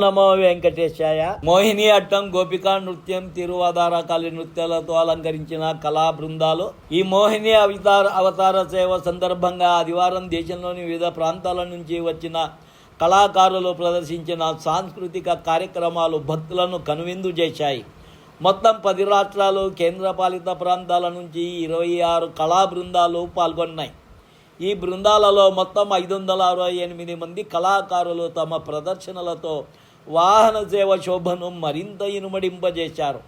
నమో వెంకటేశాయ. మోహిని అట్టం, గోపికా నృత్యం, తిరువాదారకాళి నృత్యాలతో అలంకరించిన కళా బృందాలు ఈ మోహిని అవతార సేవ సందర్భంగా ఆదివారం దేశంలోని వివిధ ప్రాంతాల నుంచి వచ్చిన కళాకారులు ప్రదర్శించిన సాంస్కృతిక కార్యక్రమాలు భక్తులను కనువిందు చేశాయి. మొత్తం 10 రాష్ట్రాలు, కేంద్రపాలిత ప్రాంతాల నుంచి 26 కళా బృందాలు పాల్గొన్నాయి. ఈ బృందాలలో మొత్తం 568 మంది కళాకారులు తమ ప్రదర్శనలతో వాహన సేవ శోభను మరింత ఇనుమడింపజేశారు.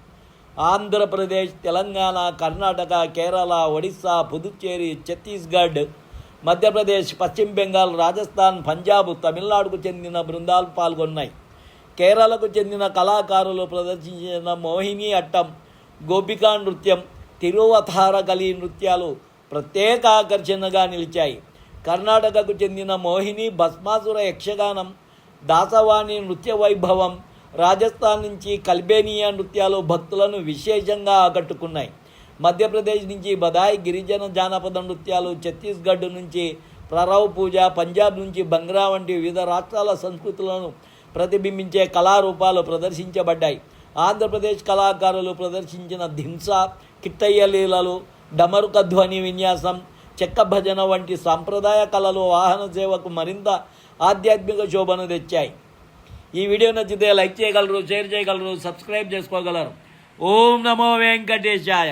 ఆంధ్రప్రదేశ్, తెలంగాణ, కర్ణాటక, కేరళ, ఒడిస్సా, పుదుచ్చేరి, ఛత్తీస్గఢ్, మధ్యప్రదేశ్, పశ్చిమ బెంగాల్, రాజస్థాన్, పంజాబ్, తమిళనాడుకు చెందిన బృందాలు పాల్గొన్నాయి. కేరళకు చెందిన కళాకారులు ప్రదర్శించిన మోహిని అట్టం, గోపికా నృత్యం, తిరువతారకలి నృత్యాలు ప్రత్యేక ఆకర్షణగా నిలిచాయి. కర్ణాటకకు చెందిన మోహిని, భస్మాసుర యక్షగానం, దాసవాణి నృత్య వైభవం, రాజస్థాన్ నుంచి కల్బేనియా నృత్యాలు భక్తులను విశేషంగా ఆకట్టుకున్నాయి. మధ్యప్రదేశ్ నుంచి బదాయి గిరిజన జానపద నృత్యాలు, ఛత్తీస్గఢ్ నుంచి ప్రరవ్ పూజ, పంజాబ్ నుంచి బంగ్రా వంటి వివిధ రాష్ట్రాల సంస్కృతులను ప్రతిబింబించే కళారూపాలు ప్రదర్శించబడ్డాయి. ఆంధ్రప్రదేశ్ కళాకారులు ప్రదర్శించిన ధింసా, కిట్టయ్య లీలలు, డమరుక ధ్వని విన్యాసం, చెక్క భజన వంటి సాంప్రదాయ కళలు వాహన సేవకు మరింత ఆధ్యాత్మిక శోభను తెచ్చాయి. ఈ వీడియో నచ్చితే లైక్ చేయగలరు, షేర్ చేయగలరు, సబ్స్క్రైబ్ చేసుకోగలరు. ఓం నమో వెంకటేశాయ.